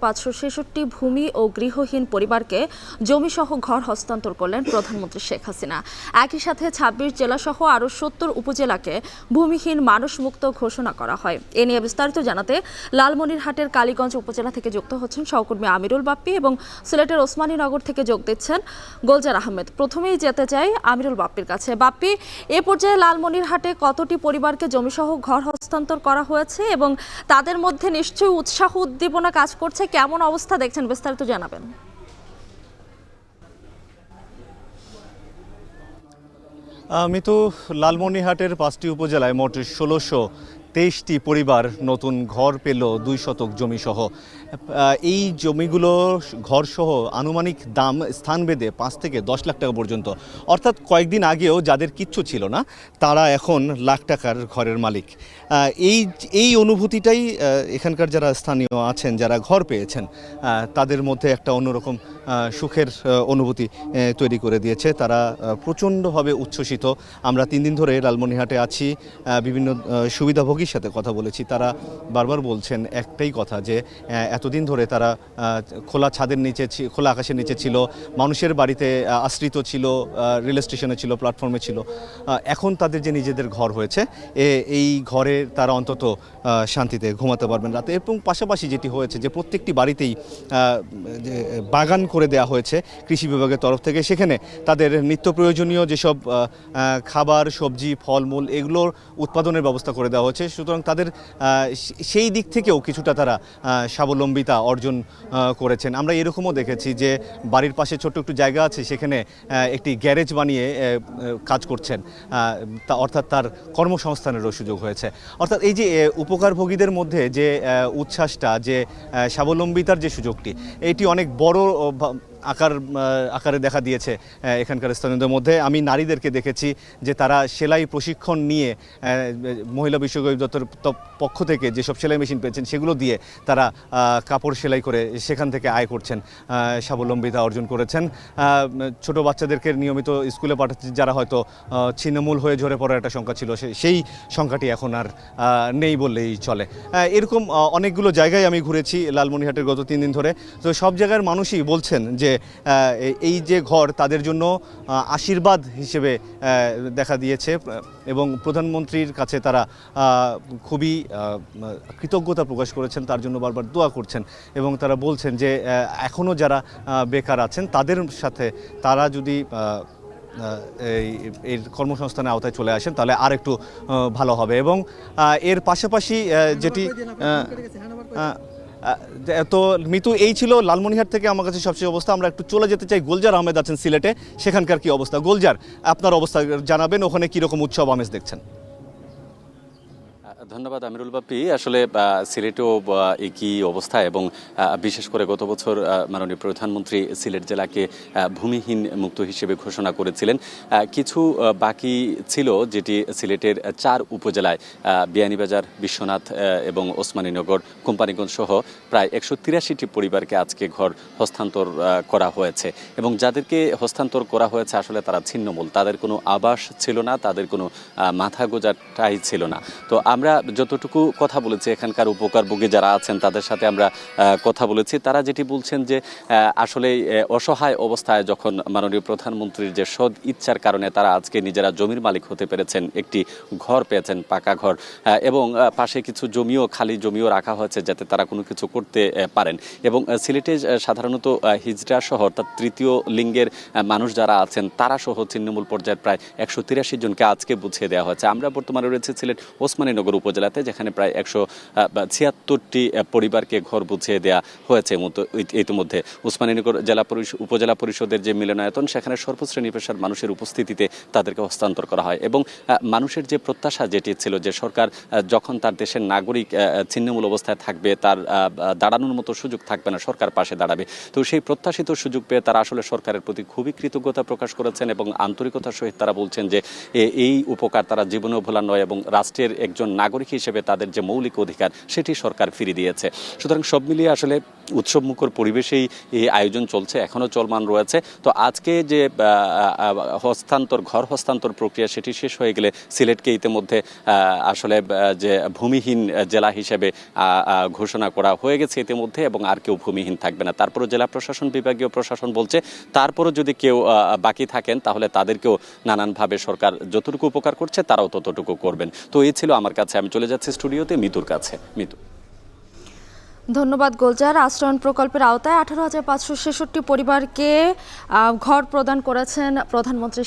566 ভূমি ও গৃহহীন পরিবারকে জমিসহ ঘর হস্তান্তর করলেন প্রধানমন্ত্রী শেখ হাসিনা। একই সাথে 26 জেলাসহ আরও 70 উপজেলাকে ভূমিহীন মানুষমুক্ত ঘোষণা করা হয়। এ নিয়ে বিস্তারিত জানাতে লালমনিরহাটের কালীগঞ্জ উপজেলা থেকে যুক্ত হচ্ছেন সহকর্মী আমিরুল বাপ্পি এবং সিলেটের ওসমানীনগর থেকে যোগ দিচ্ছেন গোলজার আহমেদ। প্রথমেই যেতে চাই আমিরুল বাপ্পির কাছে। বাপ্পি, এ পর্যায়ে লালমনিরহাটে কতটি পরিবারকে জমিসহ ঘর হস্তান্তর করা হয়েছে এবং তাদের মধ্যে নিশ্চয়ই উৎসাহ উদ্দীপনা কাজ করছে, কেমন অবস্থা দেখছেন বিস্তারিত জানাবেন। আমি তো লালমনিরহাটের 5টি উপজেলায় মোট 1623টি পরিবার নতুন ঘর পেল 2 শতক জমিসহ। এই জমিগুলো ঘরসহ আনুমানিক দাম স্থানভেদে 5 থেকে 10 লাখ টাকা পর্যন্ত, অর্থাৎ কয়েকদিন আগেও যাদের কিচ্ছু ছিল না তারা এখন লাখ টাকার ঘরের মালিক। এই অনুভূতিটাই এখানকার যারা স্থানীয় আছেন, যারা ঘর পেয়েছেন, তাদের মধ্যে একটা অন্যরকম সুখের অনুভূতি তৈরি করে দিয়েছে। তারা প্রচণ্ডভাবে উচ্ছ্বসিত। আমরা 3 দিন ধরে লালমনিরহাটে আছি, বিভিন্ন সুবিধাভোগীর সাথে কথা বলেছি। তারা বারবার বলছেন একটাই কথা, যে এতদিন ধরে তারা খোলা ছাদের নিচে, খোলা আকাশের নিচে ছিল, মানুষের বাড়িতে আশ্রিত ছিল, রেল স্টেশনে ছিল, প্ল্যাটফর্মে ছিল। এখন তাদের যে নিজেদের ঘর হয়েছে, এই ঘরে তারা অন্তত শান্তিতে ঘুমাতে পারবেন রাতে। এবং পাশাপাশি যেটি হয়েছে যে প্রত্যেকটি বাড়িতেই বাগান করে দেওয়া হয়েছে কৃষি বিভাগের তরফ থেকে। সেখানে তাদের নিত্য প্রয়োজনীয় যেসব খাবার, সবজি, ফলমূল এগুলোর উৎপাদনের ব্যবস্থা করে দেওয়া হয়েছে। সুতরাং তাদের সেই দিক থেকেও কিছুটা তারা স্বাবলম্বিতা অর্জন করেছেন। আমরা এরকমও দেখেছি যে বাড়ির পাশে ছোট্ট একটু জায়গা আছে, সেখানে একটি গ্যারেজ বানিয়ে কাজ করছেন, অর্থাৎ তার কর্মসংস্থানেরও সুযোগ হয়েছে। অর্থাৎ এই যে উপকারভোগীদের মধ্যে যে উচ্ছ্বাসটা, যে স্বাবলম্বিতার যে সুযোগটি, এটি অনেক বড় আকারে দেখা দিয়েছে এখানকার স্থানীয়দের মধ্যে। আমি নারীদেরকে দেখেছি যে তারা সেলাই প্রশিক্ষণ নিয়ে মহিলা বিষয়ক অধিদপ্তর পক্ষ থেকে যেসব সেলাই মেশিন পেয়েছেন সেগুলো দিয়ে তারা কাপড় সেলাই করে সেখান থেকে আয় করছেন, স্বাবলম্বিতা অর্জন করেছেন। ছোট বাচ্চাদেরকে নিয়মিত স্কুলে পাঠাচ্ছে, যারা হয়তো ছিন্নমূল হয়ে ঝরে পড়ার একটা সংখ্যা ছিল, সেই সংখ্যাটি এখন আর নেই বললেই চলে। এরকম অনেকগুলো জায়গায় আমি ঘুরেছি লালমনিরহাটের গত 3 দিন ধরে। তো সব জায়গার মানুষই বলছেন যে এই যে ঘর তাদের জন্য আশীর্বাদ হিসেবে দেখা দিয়েছে এবং প্রধানমন্ত্রীর কাছে তারা খুবই কৃতজ্ঞতা প্রকাশ করেছেন, তার জন্য বারবার দোয়া করছেন এবং তারা বলছেন যে এখনও যারা বেকার আছেন তাদের সাথে তারা যদি এর কর্মসংস্থানের আওতায় চলে আসেন তাহলে আর একটু ভালো হবে। এবং এর পাশাপাশি যেটি তো মিতু, এই ছিল লালমনিরহাট থেকে আমার কাছে সবচেয়ে অবস্থা। আমরা একটু চলে যেতে চাই, গোলজার আহমেদ আছেন সিলেটে, সেখানকার কি অবস্থা। গোলজার, আপনার অবস্থা জানাবেন, ওখানে কীরকম উৎসব আমেজ দেখছেন? ধন্যবাদ আমিরুল বাপ্পি। আসলে সিলেটেও একই অবস্থা এবং বিশেষ করে গত বছর মাননীয় প্রধানমন্ত্রী সিলেট জেলাকে ভূমিহীন মুক্ত হিসেবে ঘোষণা করেছিলেন। কিছু বাকি ছিল, যেটি সিলেটের 4 উপজেলায় বিয়ানীবাজার, বিশ্বনাথ এবং ওসমানীনগর, কোম্পানিগঞ্জ সহ প্রায় 183টি পরিবারকে আজকে ঘর হস্তান্তর করা হয়েছে। এবং যাদেরকে হস্তান্তর করা হয়েছে আসলে তারা ছিন্নমূল, তাদের কোনো আবাস ছিল না, তাদের কোনো মাথা গোঁজাটাই ছিল না। তো আমরা যতটুকু কথা বলেছি, এখানকার উপকারভোগী যারা আছেন তাদের সাথে আমরা কথা বলেছি। তারা যেটি বলছেন যে আসলে অসহায় অবস্থায় যখন মাননীয় প্রধানমন্ত্রীর যে সদ ইচ্ছার কারণে তারা আজকে নিজেরা জমির মালিক হতে পেরেছেন, একটি ঘর পেয়েছেন, পাকা ঘর, এবং পাশে কিছু খালি জমিও রাখা হয়েছে যাতে তারা কোনো কিছু করতে পারেন। এবং সিলেটে সাধারণত হিজড়া সহ অর্থাৎ তৃতীয় লিঙ্গের মানুষ যারা আছেন তারা সহ ছিন্নমূল পর্যায়ের প্রায় 183 জনকে আজকে বুঝিয়ে দেওয়া হয়েছে। আমরা বর্তমানে রয়েছে সিলেট ওসমানীনগর উপজেলাতে, যেখানে প্রায় 176টি পরিবারকে ঘর বুঝিয়ে দেওয়া হয়েছে ইতিমধ্যে। ওসমানীনগর উপজেলা পরিষদের যে মিলনায়তন, সেখানে সর্বশ্রেণী পেশার মানুষের উপস্থিতিতে তাদেরকে হস্তান্তর করা হয়। এবং মানুষের যে প্রত্যাশা যেটি ছিল যে সরকার যখন তার দেশের নাগরিক ছিন্নমূল অবস্থায় থাকবে, তার দাঁড়ানোর মতো সুযোগ থাকবে না, সরকার পাশে দাঁড়াবে। তো সেই প্রত্যাশিত সুযোগ পেয়ে তারা আসলে সরকারের প্রতি খুবই কৃতজ্ঞতা প্রকাশ করেছেন এবং আন্তরিকতার সহিত তারা বলছেন যে এই উপকার তারা জীবনেও ভোলার নয় এবং রাষ্ট্রের একজন নাগরিক হিসেবে তাদের যে মৌলিক অধিকার সেটি সরকার ফিরিয়ে দিয়েছে। সুতরাং সব মিলিয়ে আসলে উৎসবমুখর পরিবেশেই এই আয়োজন চলছে, এখনও চলমান রয়েছে। তো আজকে যে ঘর হস্তান্তর প্রক্রিয়া সেটি শেষ হয়ে গেলে সিলেটকে ইতিমধ্যে আসলে যে ভূমিহীন জেলা হিসেবে ঘোষণা করা হয়ে গেছে ইতিমধ্যে, এবং আর কেউ ভূমিহীন থাকবে না। তারপরও জেলা প্রশাসন, বিভাগীয় প্রশাসন বলছে তারপরও যদি কেউ বাকি থাকেন তাহলে তাদেরকেও নানানভাবে সরকার যতটুকু উপকার করছে তারাও ততটুকু করবেন। তো এই ছিল আমার কাছে। আমি চলে যাচ্ছি স্টুডিওতে মিতুর কাছে। মিতু। ধন্যবাদ গোলজার। আশ্রয়ণ প্রকল্পের আওতায় 18,566 পরিবারকে ঘর প্রদান করেছেন প্রধানমন্ত্রী